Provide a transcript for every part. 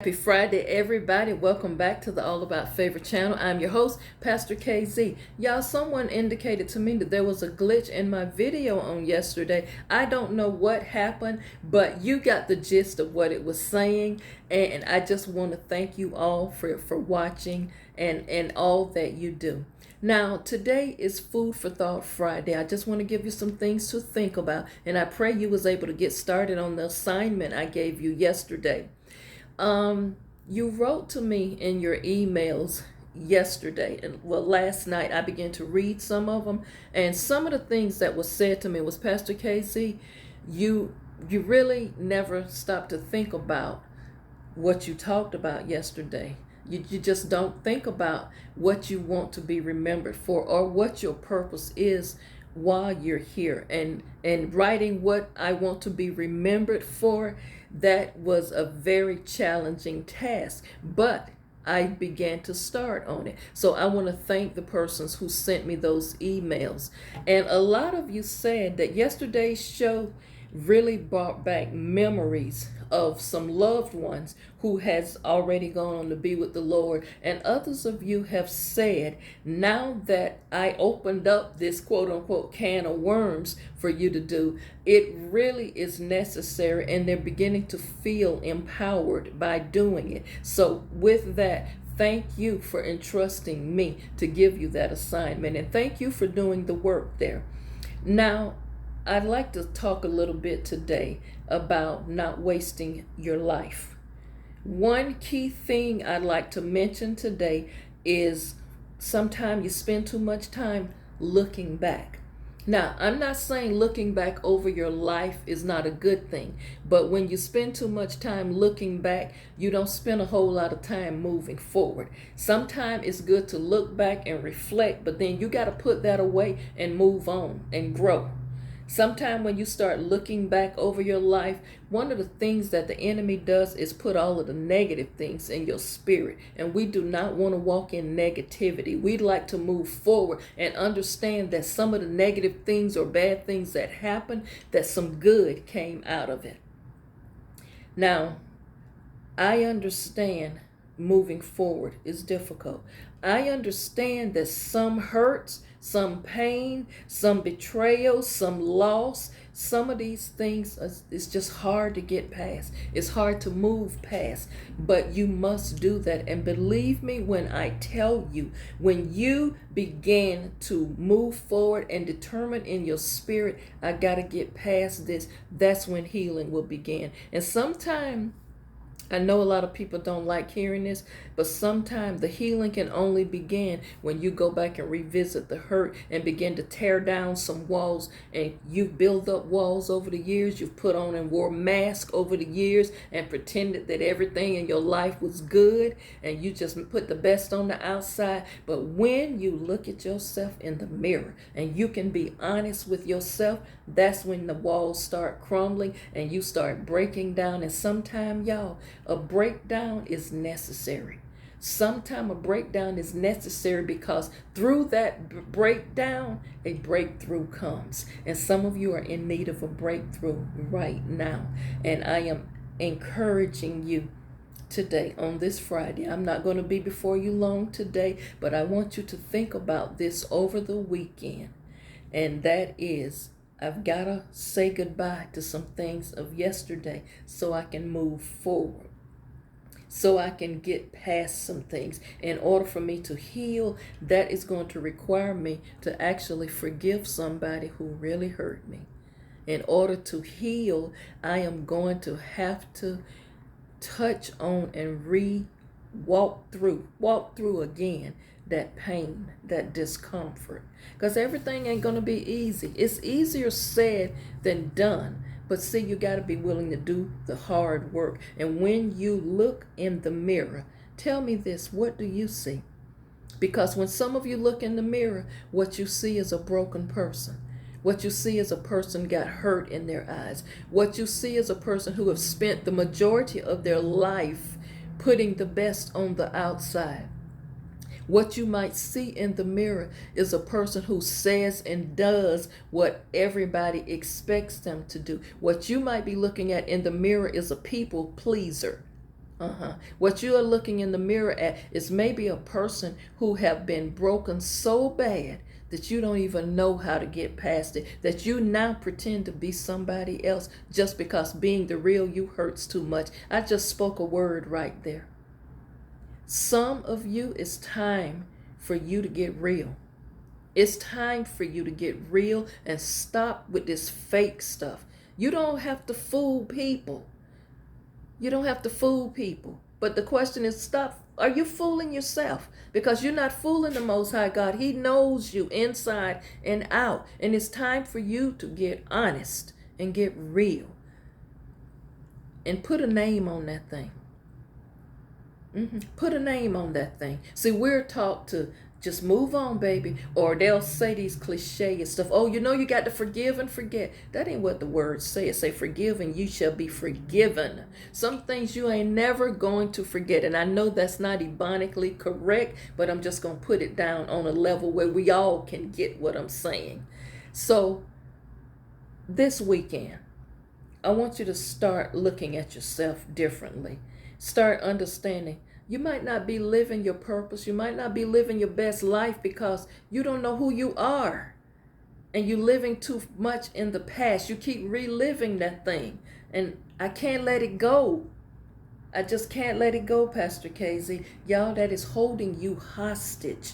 Happy Friday, everybody. Welcome back to the All About Favorite channel. I'm your host, Pastor KZ. Y'all, someone indicated to me that there was a glitch in my video on yesterday. I don't know what happened, but you got the gist of what it was saying. And I just want to thank you all for watching and all that you do. Now, today is Food for Thought Friday. I just want to give you some things to think about. And I pray you was able to get started on the assignment I gave you yesterday. You wrote to me in your emails yesterday, and well, last night I began to read some of them, and some of the things that was said to me was, Pastor Casey, you really never stopped to think about what you talked about yesterday. You just don't think about what you want to be remembered for or what your purpose is while you're here. And writing what I want to be remembered for, that was a very challenging task, but I began to start on it. So I want to thank the persons who sent me those emails. And a lot of you said that yesterday's show really brought back memories of some loved ones who has already gone on to be with the Lord. And others of you have said, now that I opened up this quote unquote can of worms for you to do, it really is necessary, and they're beginning to feel empowered by doing it. So with that, thank you for entrusting me to give you that assignment, and thank you for doing the work there. Now, I'd like to talk a little bit today about not wasting your life. One key thing I'd like to mention today is sometimes you spend too much time looking back. Now, I'm not saying looking back over your life is not a good thing, but when you spend too much time looking back, you don't spend a whole lot of time moving forward. Sometimes it's good to look back and reflect, but then you got to put that away and move on and grow. Sometime when you start looking back over your life, one of the things that the enemy does is put all of the negative things in your spirit. And we do not want to walk in negativity. We'd like to move forward and understand that some of the negative things or bad things that happened, that some good came out of it. Now, I understand moving forward is difficult. I understand that some hurts, some pain, some betrayal, some loss, some of these things is just hard to get past. It's hard to move past, but you must do that. And believe me when I tell you, when you begin to move forward and determine in your spirit, I got to get past this, that's when healing will begin. And sometimes, I know a lot of people don't like hearing this, but sometimes the healing can only begin when you go back and revisit the hurt and begin to tear down some walls. And you've built up walls over the years. You've put on and wore masks over the years and pretended that everything in your life was good, and you just put the best on the outside. But when you look at yourself in the mirror and you can be honest with yourself, that's when the walls start crumbling and you start breaking down. And sometimes, y'all, a breakdown is necessary. Sometimes a breakdown is necessary because through that breakdown, a breakthrough comes. And some of you are in need of a breakthrough right now. And I am encouraging you today on this Friday. I'm not going to be before you long today, but I want you to think about this over the weekend. And that is, I've got to say goodbye to some things of yesterday so I can move forward, so I can get past some things. In order for me to heal, that is going to require me to actually forgive somebody who really hurt me. In order to heal, I am going to have to touch on and walk through again that pain, that discomfort. Because everything ain't going to be easy. It's easier said than done. But see, you got to be willing to do the hard work. And when you look in the mirror, tell me this, what do you see? Because when some of you look in the mirror, what you see is a broken person. What you see is a person got hurt in their eyes. What you see is a person who have spent the majority of their life putting the best on the outside. What you might see in the mirror is a person who says and does what everybody expects them to do. What you might be looking at in the mirror is a people pleaser. What you are looking in the mirror at is maybe a person who have been broken so bad that you don't even know how to get past it, that you now pretend to be somebody else just because being the real you hurts too much. I just spoke a word right there. Some of you, it's time for you to get real. It's time for you to get real and stop with this fake stuff. You don't have to fool people. You don't have to fool people. But the question is, stop. Are you fooling yourself? Because you're not fooling the Most High God. He knows you inside and out. And it's time for you to get honest and get real. And put a name on that thing. Put a name on that thing. See, we're taught to just move on, baby. Or they'll say these cliche and stuff. Oh, you know you got to forgive and forget. That ain't what the words say. It say forgive and you shall be forgiven. Some things you ain't never going to forget. And I know that's not ebonically correct, but I'm just going to put it down on a level where we all can get what I'm saying. So this weekend, I want you to start looking at yourself differently. Start understanding. You might not be living your purpose. You might not be living your best life because you don't know who you are. And you're living too much in the past. You keep reliving that thing. And I can't let it go. I just can't let it go, Pastor KZ. Y'all, that is holding you hostage.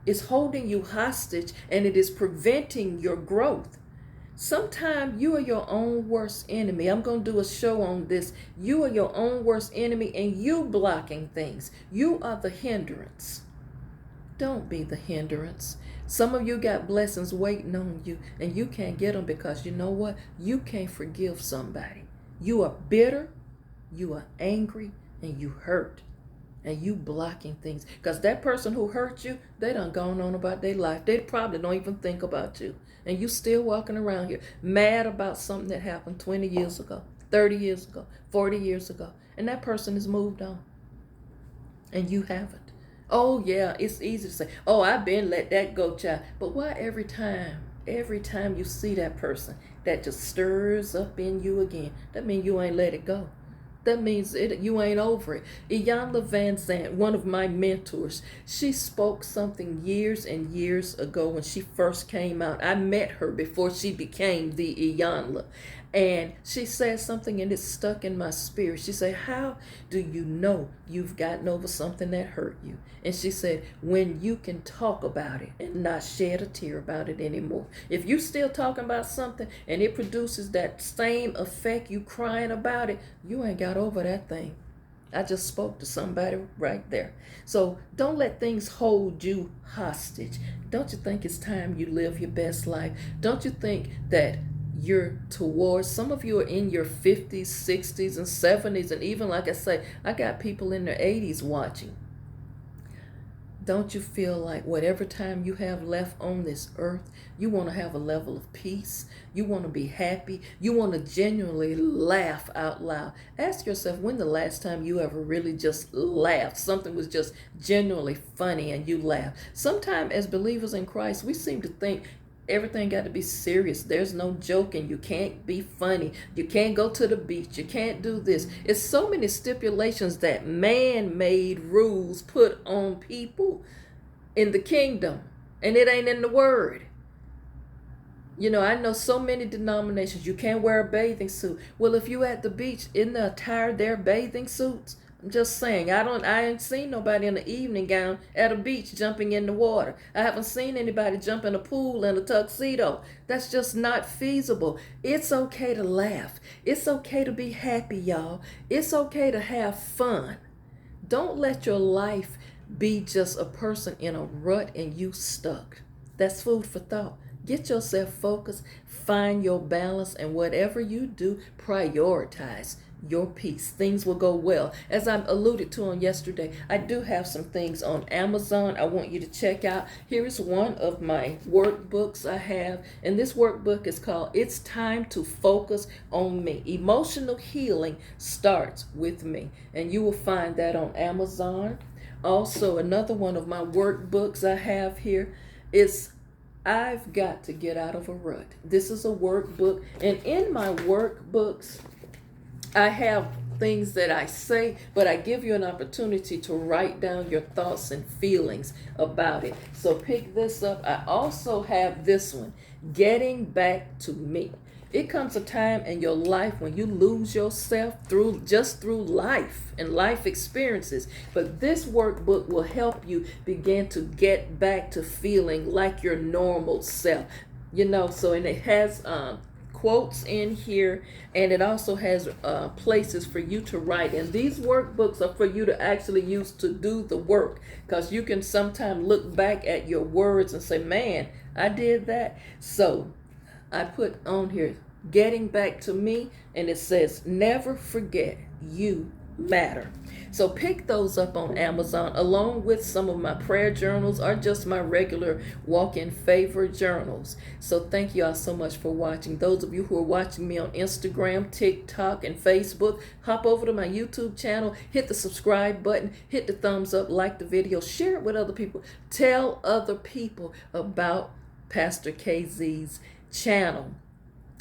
It's holding you hostage and it is preventing your growth. Sometimes you are your own worst enemy. I'm going to do a show on this. You are your own worst enemy and you blocking things. You are the hindrance. Don't be the hindrance. Some of you got blessings waiting on you and you can't get them because you know what? You can't forgive somebody. You are bitter, you are angry, and you hurt. And you blocking things. Because that person who hurt you, they done gone on about their life. They probably don't even think about you. And you still walking around here mad about something that happened 20 years ago, 30 years ago, 40 years ago. And that person has moved on. And you haven't. Oh yeah, it's easy to say, oh, I've been let that go, child. But why every time you see that person, that just stirs up in you again? That means you ain't let it go. That means you ain't over it. Iyanla Vanzant, one of my mentors, she spoke something years and years ago when she first came out. I met her before she became the Iyanla. And she said something and it stuck in my spirit. She said, how do you know you've gotten over something that hurt you? And she said, when you can talk about it and not shed a tear about it anymore. If you still talking about something and it produces that same effect, you crying about it, you ain't got over that thing. I just spoke to somebody right there. So don't let things hold you hostage. Don't you think it's time you live your best life? Don't you think that you're towards, some of you are in your 50s, 60s, and 70s, and even, like I say, I got people in their 80s watching. Don't you feel like whatever time you have left on this earth, you want to have a level of peace, you want to be happy, you want to genuinely laugh out loud? Ask yourself, when the last time you ever really just laughed, something was just genuinely funny and you laughed? Sometimes as believers in Christ, we seem to think everything got to be serious. There's no joking. You can't be funny. You can't go to the beach. You can't do this. It's so many stipulations that man-made rules put on people in the kingdom. And it ain't in the word. You know, I know so many denominations. You can't wear a bathing suit. Well, if you at the beach, in the attire their bathing suits? I'm just saying, I ain't seen nobody in an evening gown at a beach jumping in the water. I haven't seen anybody jump in a pool in a tuxedo. That's just not feasible. It's okay to laugh. It's okay to be happy, y'all. It's okay to have fun. Don't let your life be just a person in a rut and you stuck. That's food for thought. Get yourself focused, find your balance, and whatever you do, prioritize your peace. Things will go well. As I alluded to on yesterday, I do have some things on Amazon I want you to check out. Here is one of my workbooks I have, and this workbook is called It's Time to Focus on Me. Emotional healing starts with me, and you will find that on Amazon. Also, another one of my workbooks I have here is I've Got to Get Out of a Rut. This is a workbook, and in my workbooks, I have things that I say, but I give you an opportunity to write down your thoughts and feelings about it. So pick this up. I also have this one, Getting Back to Me. It comes a time in your life when you lose yourself through life and life experiences. But this workbook will help you begin to get back to feeling like your normal self. So, and it has quotes in here, and it also has places for you to write. And these workbooks are for you to actually use to do the work, because you can sometimes look back at your words and say, man, I did that. So I put on here, Getting Back to Me, and it says, never forget you matter. So pick those up on Amazon, along with some of my prayer journals or just my regular walk-in favor journals. So thank you all so much for watching. Those of you who are watching me on Instagram, TikTok, and Facebook, hop over to my YouTube channel, hit the subscribe button, hit the thumbs up, like the video, share it with other people. Tell other people about Pastor KZ's channel.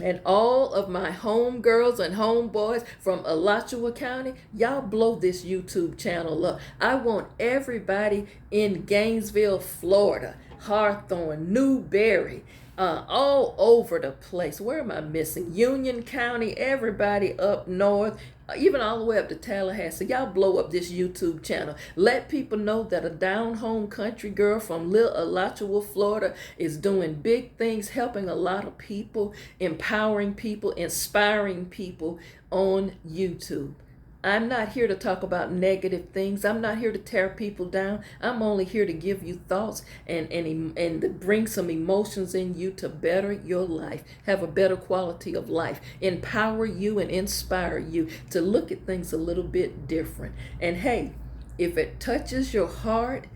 And all of my homegirls and homeboys from Alachua County, y'all blow this YouTube channel up. I want everybody in Gainesville, Florida, Hawthorne, Newberry, all over the place. Where am I missing? Union County, everybody up north, even all the way up to Tallahassee. Y'all blow up this YouTube channel. Let people know that a down home country girl from Little Alachua, Florida is doing big things, helping a lot of people, empowering people, inspiring people on YouTube. I'm not here to talk about negative things. I'm not here to tear people down. I'm only here to give you thoughts and to bring some emotions in you to better your life, have a better quality of life, empower you and inspire you to look at things a little bit different. And hey, if it touches your heart,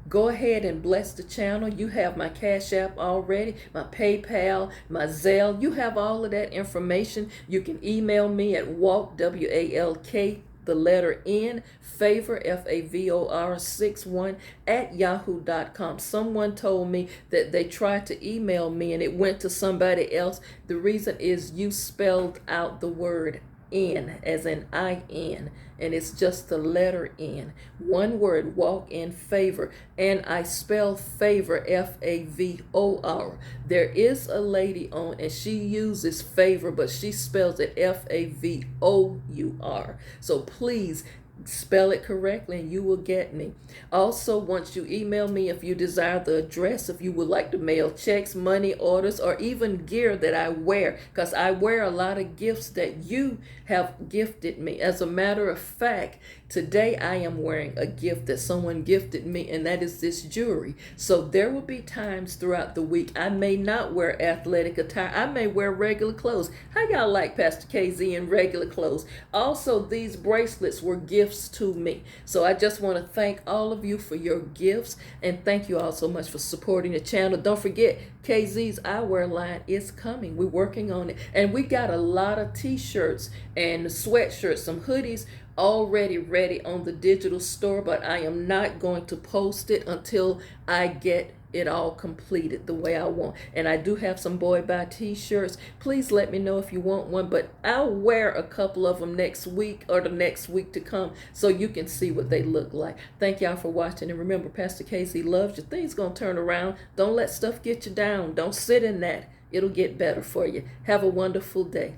go ahead and bless the channel. You have my Cash App already, my PayPal, my Zelle. You have all of that information. You can email me at walk, WALK, the letter N, favor, FAVOR 61 at yahoo.com. Someone told me that they tried to email me and it went to somebody else. The reason is you spelled out the word N as in IN, and it's just the letter N. One word, walk in favor, and I spell favor, FAVOR. There is a lady on, and she uses favor, but she spells it FAVOUR. So please spell it correctly and you will get me. Also, once you email me, if you desire the address, if you would like to mail checks, money orders, or even gear that I wear, because I wear a lot of gifts that you have gifted me. As a matter of fact, today I am wearing a gift that someone gifted me, and that is this jewelry. So there will be times throughout the week I may not wear athletic attire. I may wear regular clothes. How y'all like Pastor KZ in regular clothes? Also, these bracelets were gifts to me. So I just want to thank all of you for your gifts, and thank you all so much for supporting the channel. Don't forget, KZ's eyewear line is coming. We're working on it, and we got a lot of t-shirts and sweatshirts, some hoodies already ready on the digital store, but I am not going to post it until I get it all completed the way I want. And I do have some Boy Bye t-shirts. Please let me know if you want one, but I'll wear a couple of them next week or the next week to come so you can see what they look like. Thank y'all for watching, and remember, Pastor KZ loves you. Things gonna turn around. Don't let stuff get you down. Don't sit in that. It'll get better for you. Have a wonderful day.